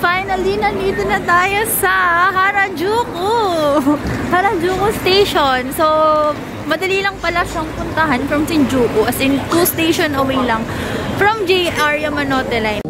finally, nandito na tayo sa Harajuku! Harajuku Station. So, madali lang pala siyang puntahan from Shinjuku. As in, 2 station away lang from JR Yamanote Line.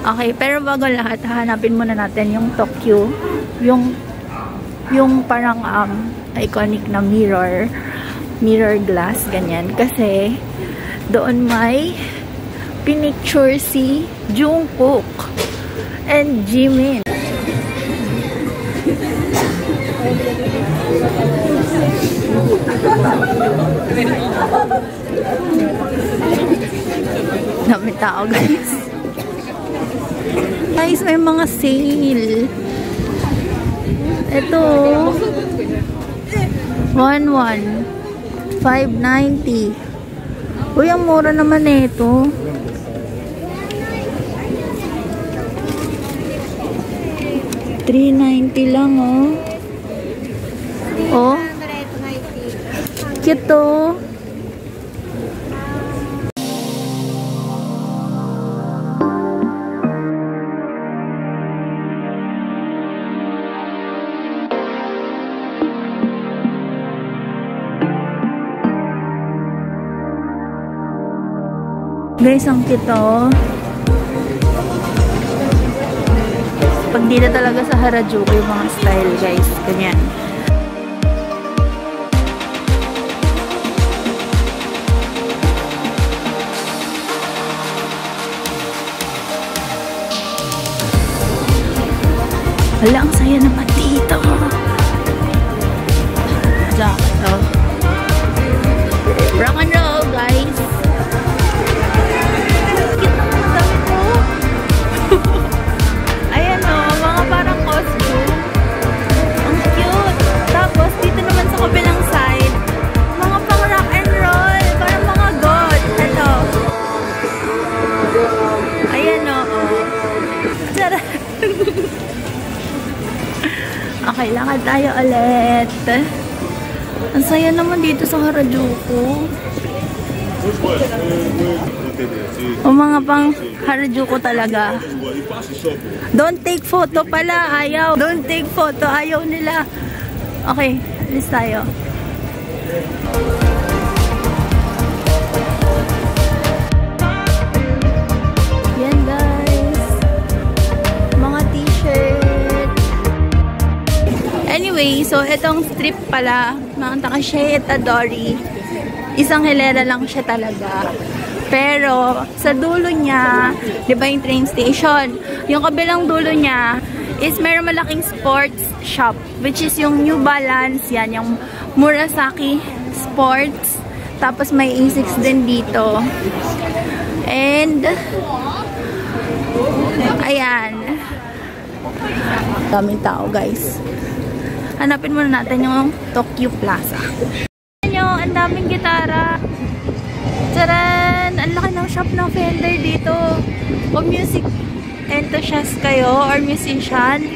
Okay, pero bago lahat, hahanapin muna natin yung Tokyo, yung parang iconic na mirror glass, ganyan. Kasi doon may pinicture si Jungkook and Jimin. Dami tao, guys. Guys, may mga sale. Ito. 590. Uy, ang mura naman ito. $390 lang, oh. Oh. Cute to. Guys, ang cute to. Pag dito talaga sa Harajuku yung mga style, guys. Ganyan. Wala, ang saya naman dito. Jacket to. Rock and roll, guys. Okay, lakad tayo ulit. Ang saya naman dito sa Harajuku. O mga pang Harajuku talaga. Don't take photo pala. Ayaw. Don't take photo. Ayaw nila. Okay, alis tayo. Yan, guys. Mga t-shirt. Anyway, so itong strip pala, mga Takashie Itadori, isang hilera lang siya talaga. Pero sa dulo niya, di ba yung train station? Yung kabilang dulo niya is mayroong malaking sports shop, which is yung New Balance, yan, yung Murasaki Sports. Tapos may Asics din dito. And ayan. Daming tao, guys. Hanapin muna natin yung Tokyo Plaza. Nyo, ang daming gitara. Tcharan! Ang laki ng shop ng Fender dito. Kung music enthusiast kayo or musician,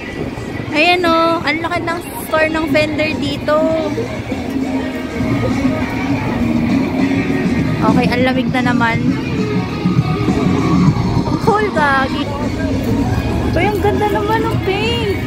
ayan o, ang laki ng store ng Fender dito. Okay, ang lamig na naman. Ang cool, gagi. Uy, ang ganda naman ng pink.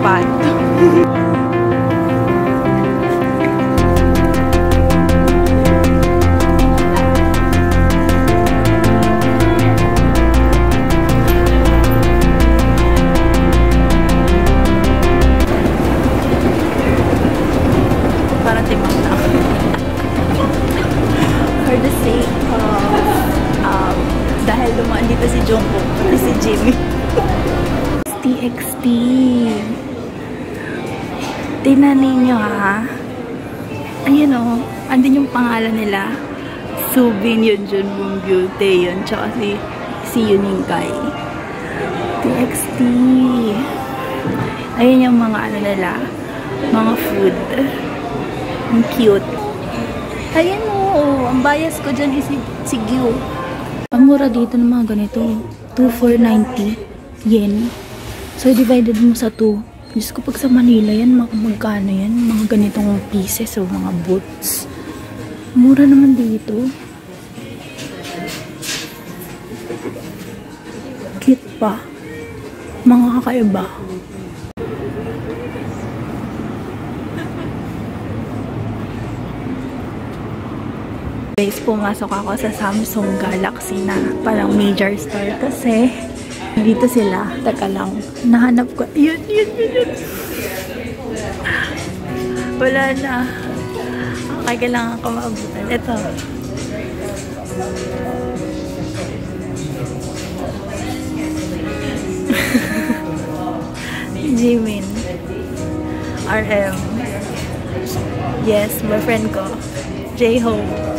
spot. Tingnan ninyo ha. Ayan o. Andun yung pangalan nila. Subin, Yeonjun, Woongyu, Taeyeon, tsaka si Yuning Kai. TXT. Ayan yung mga ano nila. Mga food. Ang cute. Ayan o. Ang bias ko dyan is si Gyu. Ang mura dito ng mga ganito. 2,490 yen. So, divided mo sa 2. Diyos ko, pag sa Manila yan, magkano yan? Mga ganitong pieces o mga boots. Mura naman dito. Cute pa. Mga kakaiba. Guys, pumasok ako sa Samsung Galaxy na parang major store kasi dito sila. Teka lang. Nahanap ko. Yun. Wala na. Okay, kailangan ko maabutan. Ito. Jimin. RM. Yes, boyfriend ko. J-Hope.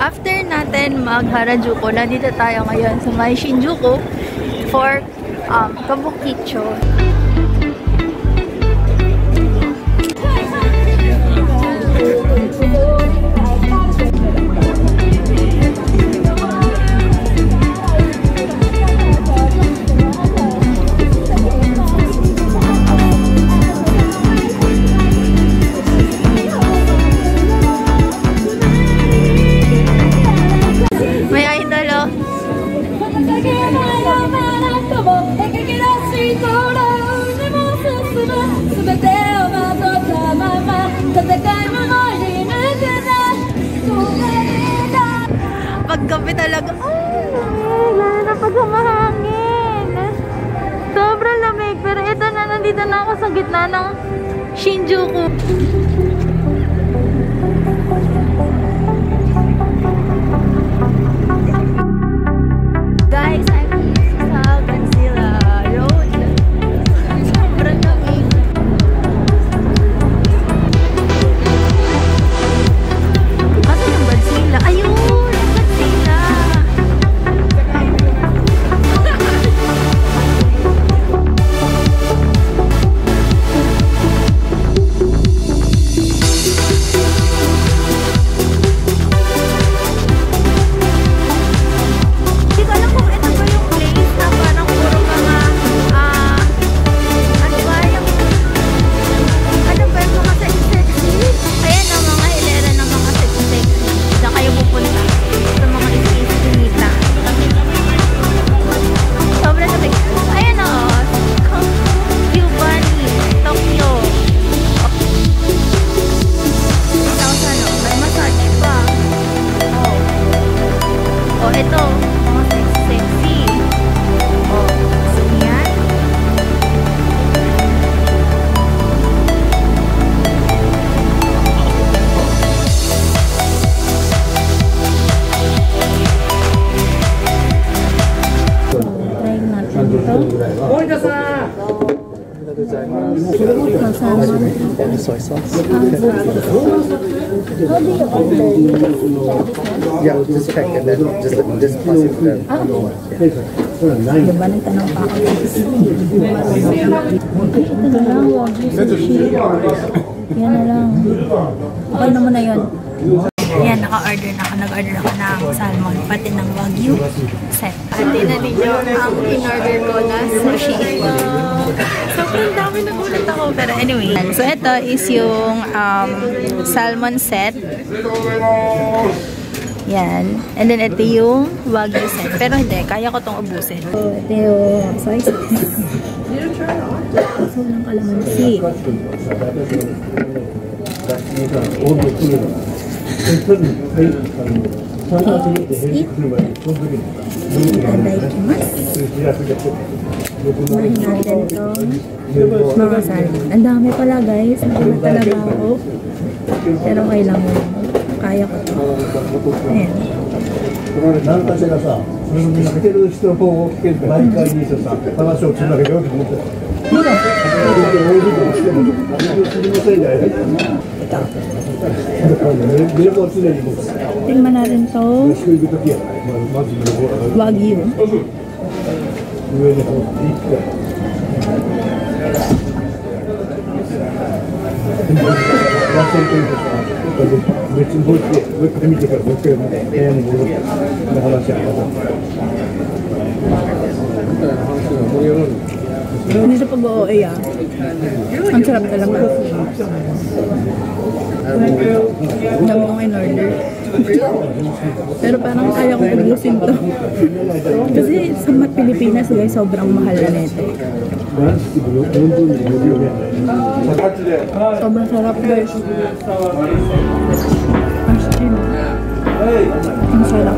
After natin mag-Harajuku, nandito tayo ngayon sa may Shinjuku for Kabukicho. Paggabi talaga, lalo na pag humahangin. Sobrang lamig, pero ito na, nandito na ako sa gitna ng Shinjuku. Guys, I'm sa Godzilla Road. Sobrang lamig. Asa yung Godzilla? Ayun! Soy sauce. Yeah, just check and then just pass it to them. Diba nagtanong pa ako? Ito na lang, wagyu sushi. Yan na lang. Okay naman na yun. Yan, naka-order na ako. Nag-order ako ng salmon, pati ng wagyu set. Pati na ninyo ang in-order ko na sushi. So, Sobrang dami, nagulat ako. Pero anyway. So, ito is yung salmon set. Yan. And then, ito yung wagyu set. Pero hindi, kaya ko itong ubusin. So, ito yung soy sauce. Sobrang kalamansi. Okay, let's eat. Kumain natin itong mga salmon. Ang dami pala guys. Nagulat talaga ako. Pero kailang mo. Kaya ko ito. Ayan. 何かしらさ、それを見つける人をつけて毎回にしてさ、話をつなげようと思ってた。美味しいかもしれない。知りませんじゃない。冷房常に僕。Tingnan natin to. Wagyu. 上にこう行って。忘れてるとさ。別にもう一回見てからもう一回部屋に戻って話し合った。 Hindi sa pag-OA ang sarap talaga. Ang dami kong in-order. Pero parang kaya kong ubusin to. Kasi sa Pilipinas guys, sobrang mahal na nito. Sobrang sarap guys. Ang sarap.